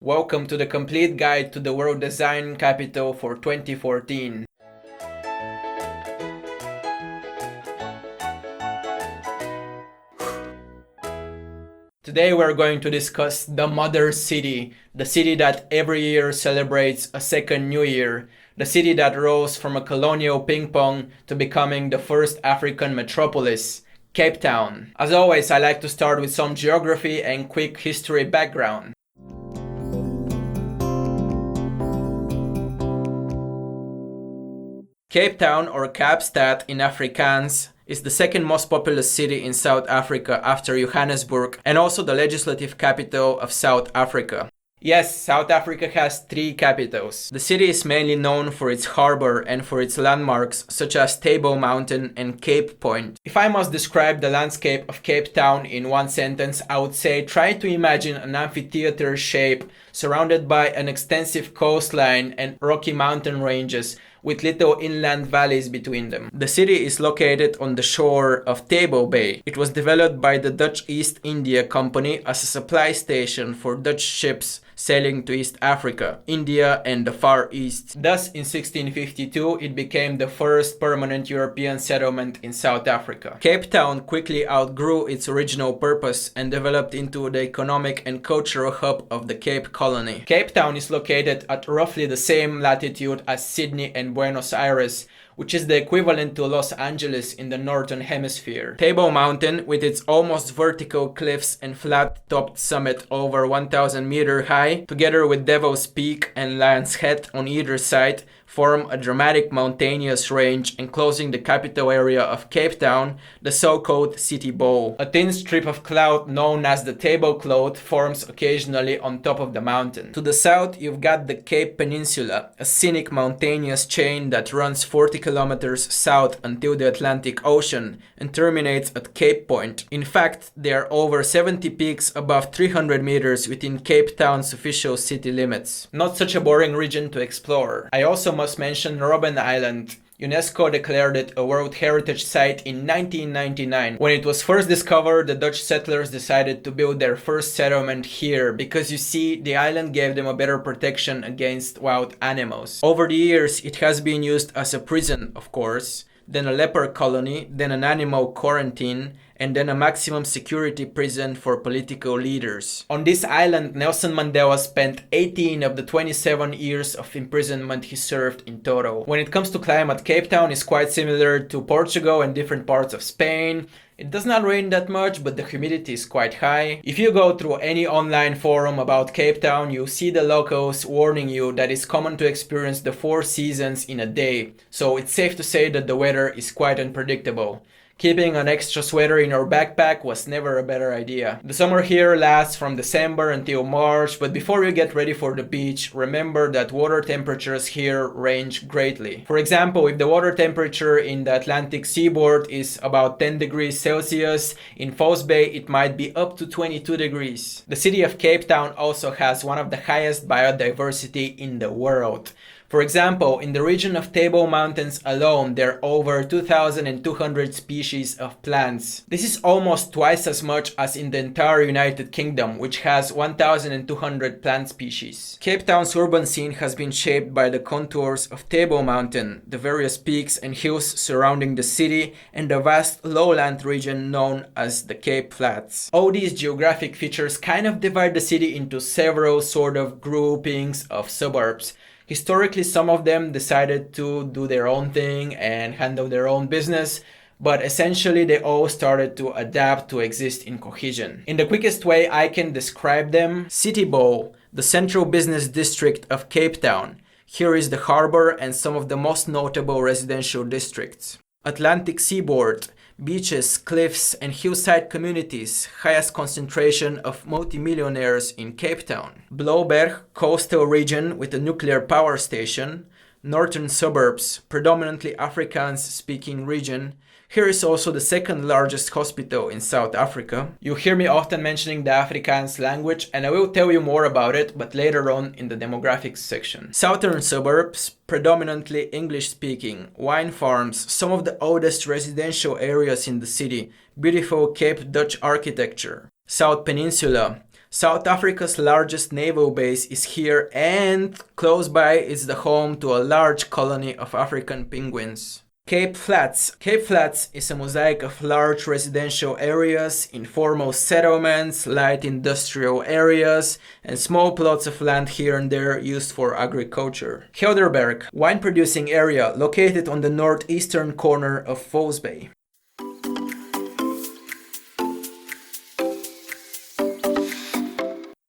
Welcome to the complete guide to the world design capital for 2014. Today we're going to discuss the Mother City, the city that every year celebrates a second new year, the city that rose from a colonial ping pong to becoming the first African metropolis, Cape Town. As always, I like to start with some geography and quick history background. Cape Town, or Kaapstad in Afrikaans, is the second most populous city in South Africa after Johannesburg and also the legislative capital of South Africa. Yes, South Africa has 3 capitals. The city is mainly known for its harbor and for its landmarks such as Table Mountain and Cape Point. If I must describe the landscape of Cape Town in one sentence, I would say try to imagine an amphitheater shape surrounded by an extensive coastline and rocky mountain ranges with little inland valleys between them. The city is located on the shore of Table Bay. It was developed by the Dutch East India Company as a supply station for Dutch ships sailing to East Africa, India and the Far East. Thus, in 1652, it became the first permanent European settlement in South Africa. Cape Town quickly outgrew its original purpose and developed into the economic and cultural hub of the Cape Colony. Cape Town is located at roughly the same latitude as Sydney and Buenos Aires, which is the equivalent to Los Angeles in the Northern Hemisphere. Table Mountain, with its almost vertical cliffs and flat-topped summit over 1,000 meters high, together with Devil's Peak and Lion's Head on either side, form a dramatic mountainous range enclosing the capital area of Cape Town, the so-called City Bowl. A thin strip of cloud known as the tablecloth forms occasionally on top of the mountain. To the south, you've got the Cape Peninsula, a scenic mountainous chain that runs 40 kilometers south until the Atlantic Ocean and terminates at Cape Point. In fact, there are over 70 peaks above 300 meters within Cape Town's official city limits. Not such a boring region to explore. I also must mention Robben Island. UNESCO declared it a World Heritage Site in 1999. When it was first discovered, the Dutch settlers decided to build their first settlement here because, you see, the island gave them a better protection against wild animals. Over the years, it has been used as a prison, of course, then a leper colony, then an animal quarantine, and then a maximum security prison for political leaders. On this island, Nelson Mandela spent 18 of the 27 years of imprisonment he served in total. When it comes to climate, Cape Town is quite similar to Portugal and different parts of Spain. It does not rain that much, but the humidity is quite high. If you go through any online forum about Cape Town, you'll see the locals warning you that it's common to experience the 4 seasons in a day. So it's safe to say that the weather is quite unpredictable. Keeping an extra sweater in your backpack was never a better idea. The summer here lasts from December until March, but before you get ready for the beach, remember that water temperatures here range greatly. For example, if the water temperature in the Atlantic seaboard is about 10 degrees Celsius, in False Bay it might be up to 22 degrees. The city of Cape Town also has one of the highest biodiversity in the world. For example, in the region of Table Mountains alone, there are over 2,200 species of plants. This is almost twice as much as in the entire United Kingdom, which has 1,200 plant species. Cape Town's urban scene has been shaped by the contours of Table Mountain, the various peaks and hills surrounding the city, and the vast lowland region known as the Cape Flats. All these geographic features kind of divide the city into several sort of groupings of suburbs. Historically, some of them decided to do their own thing and handle their own business, but essentially they all started to adapt to exist in cohesion. In the quickest way I can describe them, City Bowl, the central business district of Cape Town. Here is the harbor and some of the most notable residential districts. Atlantic seaboard, beaches, cliffs, and hillside communities, highest concentration of multimillionaires in Cape Town. Blouberg, coastal region with a nuclear power station. Northern suburbs, predominantly Afrikaans-speaking region. Here is also the second largest hospital in South Africa. You hear me often mentioning the Afrikaans language, and I will tell you more about it, but later on in the demographics section. Southern suburbs, predominantly English-speaking, wine farms, some of the oldest residential areas in the city, beautiful Cape Dutch architecture. South Peninsula, South Africa's largest naval base is here, and close by is the home to a large colony of African penguins. Cape Flats. Cape Flats is a mosaic of large residential areas, informal settlements, light industrial areas, and small plots of land here and there used for agriculture. Helderberg, wine producing area located on the northeastern corner of False Bay.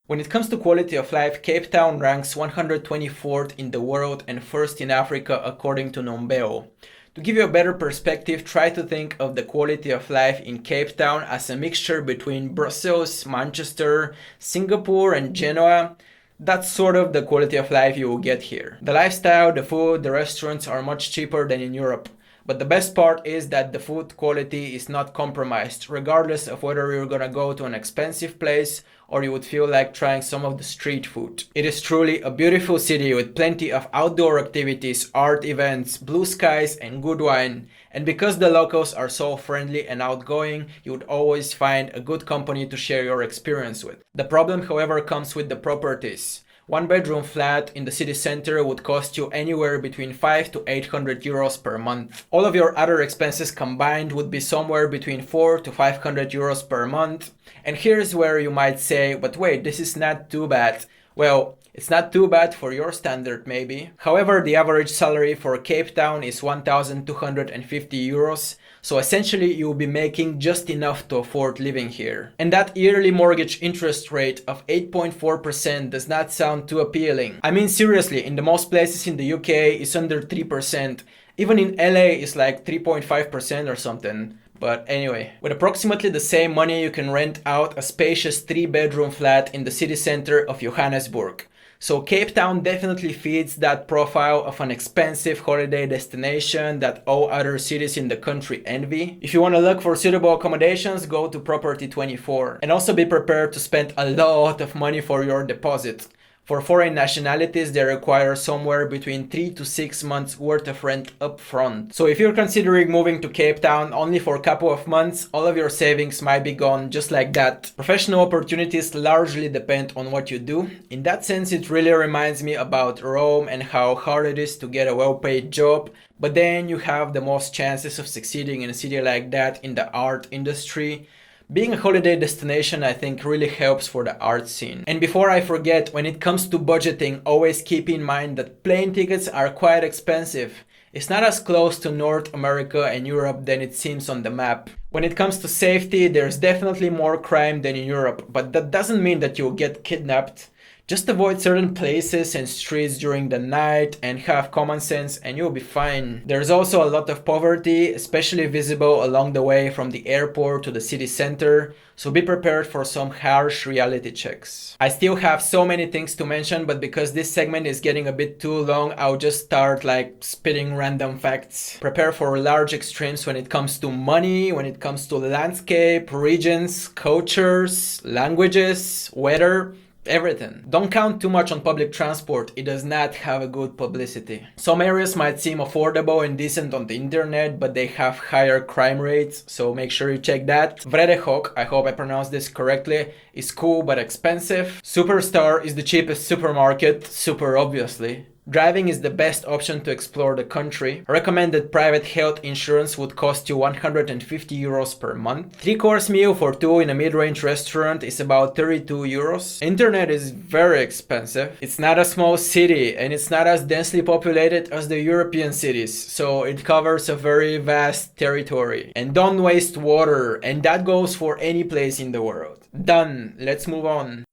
When it comes to quality of life, Cape Town ranks 124th in the world and first in Africa according to Nombeo. To give you a better perspective, try to think of the quality of life in Cape Town as a mixture between Brussels, Manchester, Singapore, and Genoa. That's sort of the quality of life you will get here. The lifestyle, the food, the restaurants are much cheaper than in Europe. But the best part is that the food quality is not compromised, regardless of whether you're gonna go to an expensive place or you would feel like trying some of the street food. It is truly a beautiful city with plenty of outdoor activities, art events, blue skies, and good wine. And because the locals are so friendly and outgoing, you would always find a good company to share your experience with. The problem, however, comes with the properties. One bedroom flat in the city center would cost you anywhere between 5 to 800 euros per month. All of your other expenses combined would be somewhere between 4 to 500 euros per month. And here's where you might say, but wait, this is not too bad. Well, it's not too bad for your standard maybe. However, the average salary for Cape Town is 1,250 euros. So essentially you'll be making just enough to afford living here. And that yearly mortgage interest rate of 8.4% does not sound too appealing. I mean seriously, in the most places in the UK it's under 3%. Even in LA it's like 3.5% or something. But anyway, with approximately the same money you can rent out a spacious 3-bedroom flat in the city center of Johannesburg. So Cape Town definitely fits that profile of an expensive holiday destination that all other cities in the country envy. If you want to look for suitable accommodations, go to Property 24. And also be prepared to spend a lot of money for your deposit. For foreign nationalities, they require somewhere between 3 to 6 months worth of rent up front. So if you're considering moving to Cape Town only for a couple of months, all of your savings might be gone just like that. Professional opportunities largely depend on what you do. In that sense, it really reminds me about Rome and how hard it is to get a well-paid job. But then you have the most chances of succeeding in a city like that in the art industry. Being a holiday destination, I think, really helps for the art scene. And before I forget, when it comes to budgeting, always keep in mind that plane tickets are quite expensive. It's not as close to North America and Europe than it seems on the map. When it comes to safety, there's definitely more crime than in Europe, but that doesn't mean that you'll get kidnapped. Just avoid certain places and streets during the night and have common sense and you'll be fine. There's also a lot of poverty, especially visible along the way from the airport to the city center, so be prepared for some harsh reality checks. I still have so many things to mention, but because this segment is getting a bit too long, I'll just start like spitting random facts. Prepare for large extremes when it comes to money, when it comes to landscape, regions, cultures, languages, weather. Everything. Don't count too much on public transport, it does not have a good publicity. Some areas might seem affordable and decent on the internet, but they have higher crime rates, so make sure you check that. Vredehok, I hope I pronounced this correctly, is cool but expensive. Superstar is the cheapest supermarket, super obviously. Driving is the best option to explore the country. Recommended private health insurance would cost you 150 euros per month. 3-course meal for 2 in a mid-range restaurant is about 32 euros. Internet is very expensive. It's not a small city and it's not as densely populated as the European cities, so it covers a very vast territory. And don't waste water, and that goes for any place in the world. Done. Let's move on.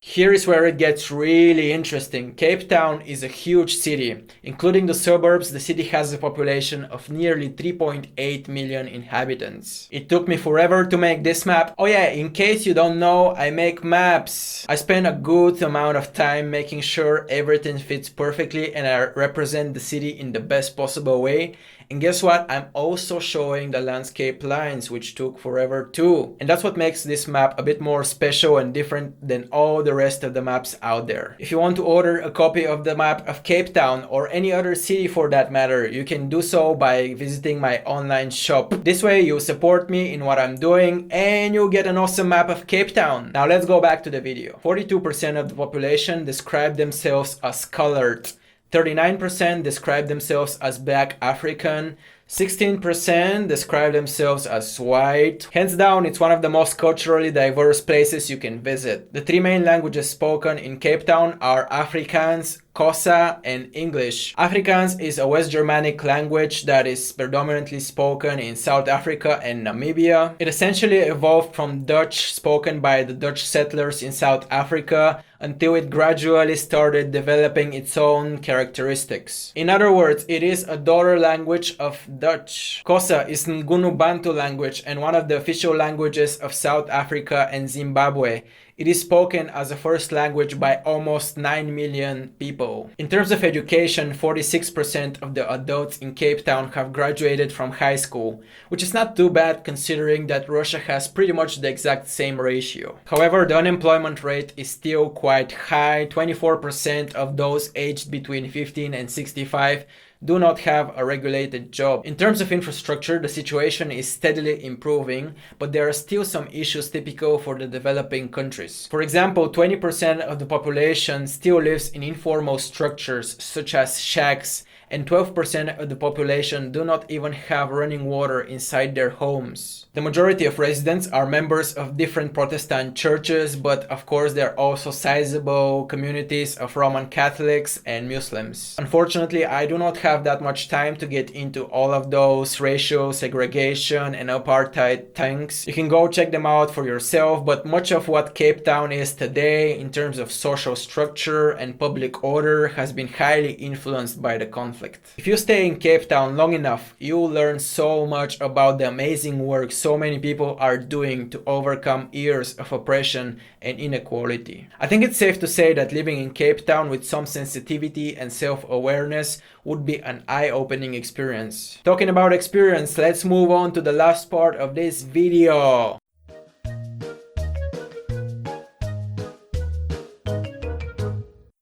Here is where it gets really interesting. Cape Town is a huge city. Including the suburbs, the city has a population of nearly 3.8 million inhabitants. It took me forever to make this map. Oh yeah, in case you don't know, I make maps. I spend a good amount of time making sure everything fits perfectly and I represent the city in the best possible way. And guess what? I'm also showing the landscape lines, which took forever too. And that's what makes this map a bit more special and different than all the rest of the maps out there. If you want to order a copy of the map of Cape Town or any other city for that matter, you can do so by visiting my online shop. This way you support me in what I'm doing and you'll get an awesome map of Cape Town. Now let's go back to the video. 42% of the population describe themselves as colored. 39% describe themselves as Black African. 16% describe themselves as white. Hands down, it's one of the most culturally diverse places you can visit. The three main languages spoken in Cape Town are Afrikaans, Xhosa, and English. Afrikaans is a West Germanic language that is predominantly spoken in South Africa and Namibia. It essentially evolved from Dutch spoken by the Dutch settlers in South Africa until it gradually started developing its own characteristics. In other words, it is a daughter language of Dutch. Xhosa is Nguni Bantu language and one of the official languages of South Africa and Zimbabwe. It is spoken as a first language by almost 9 million people. In terms of education, 46% of the adults in Cape Town have graduated from high school, which is not too bad considering that Russia has pretty much the exact same ratio. However, the unemployment rate is still quite high. 24% of those aged between 15 and 65 do not have a regulated job. In terms of infrastructure, the situation is steadily improving, but there are still some issues typical for the developing countries. For example, 20% of the population still lives in informal structures such as shacks, and 12% of the population do not even have running water inside their homes. The majority of residents are members of different Protestant churches, but of course there are also sizable communities of Roman Catholics and Muslims. Unfortunately, I do not have that much time to get into all of those racial segregation and apartheid things. You can go check them out for yourself, but much of what Cape Town is today in terms of social structure and public order has been highly influenced by the conflict. If you stay in Cape Town long enough, you'll learn so much about the amazing work so many people are doing to overcome years of oppression and inequality. I think it's safe to say that living in Cape Town with some sensitivity and self-awareness would be an eye-opening experience. Talking about experience, let's move on to the last part of this video.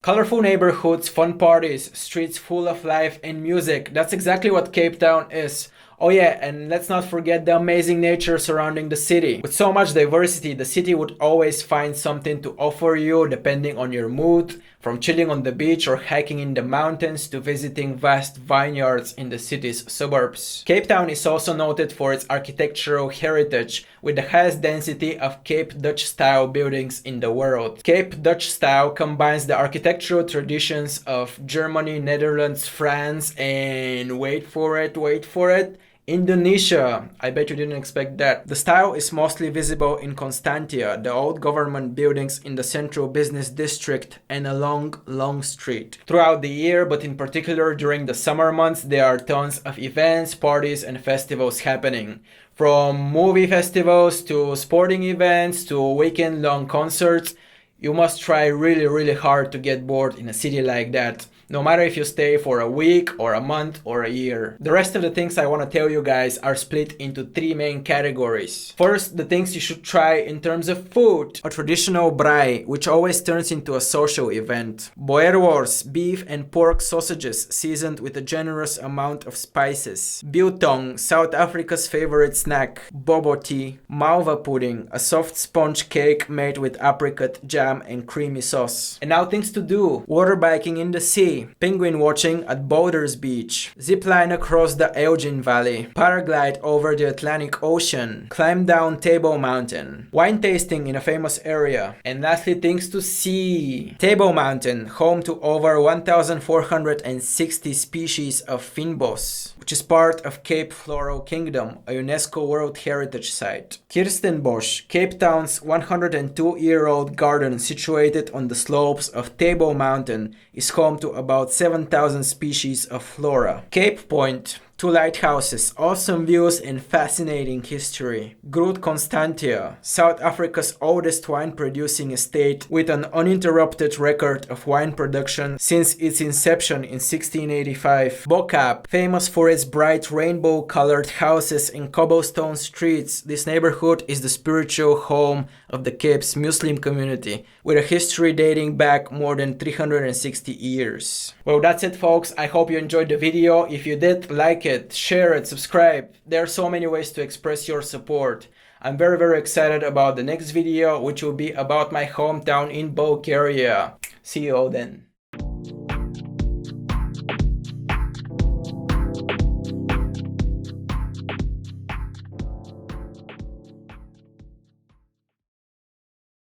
Colorful neighborhoods, fun parties, streets full of life and music. That's exactly what Cape Town is. Oh yeah, and let's not forget the amazing nature surrounding the city. With so much diversity, the city would always find something to offer you depending on your mood, from chilling on the beach or hiking in the mountains to visiting vast vineyards in the city's suburbs. Cape Town is also noted for its architectural heritage, with the highest density of Cape Dutch style buildings in the world. Cape Dutch style combines the architectural traditions of Germany, Netherlands, France, and wait for it, Indonesia. I bet you didn't expect that. The style is mostly visible in Constantia, the old government buildings in the central business district, and along Long Street. Throughout the year, but in particular during the summer months, there are tons of events, parties, and festivals happening. From movie festivals to sporting events to weekend-long concerts, you must try really hard to get bored in a city like that. No matter if you stay for a week or a month or a year. The rest of the things I want to tell you guys are split into three main categories. First, the things you should try in terms of food. A traditional braai, which always turns into a social event. Boerewors, beef and pork sausages seasoned with a generous amount of spices. Biltong, South Africa's favorite snack. Bobo tea. Malva pudding, a soft sponge cake made with apricot jam and creamy sauce. And now things to do. Water biking in the sea. Penguin watching at Boulders Beach, zipline across the Elgin Valley, paraglide over the Atlantic Ocean, climb down Table Mountain, wine tasting in a famous area, and lastly things to see. Table Mountain, home to over 1,460 species of fynbos, which is part of Cape Floral Kingdom, a UNESCO World Heritage Site. Kirstenbosch, Cape Town's 102-year-old garden situated on the slopes of Table Mountain, is home to about 7,000 species of flora. Cape Point, 2 lighthouses, awesome views and fascinating history. Groot Constantia, South Africa's oldest wine producing estate with an uninterrupted record of wine production since its inception in 1685. Bo-Kaap, famous for its bright rainbow-colored houses and cobblestone streets, this neighborhood is the spiritual home of the Cape's Muslim community, with a history dating back more than 360 years. Well, that's it, folks. I hope you enjoyed the video. If you did, like it, share it, subscribe. There are so many ways to express your support. I'm very excited about the next video, which will be about my hometown in Bulgaria. See you all then.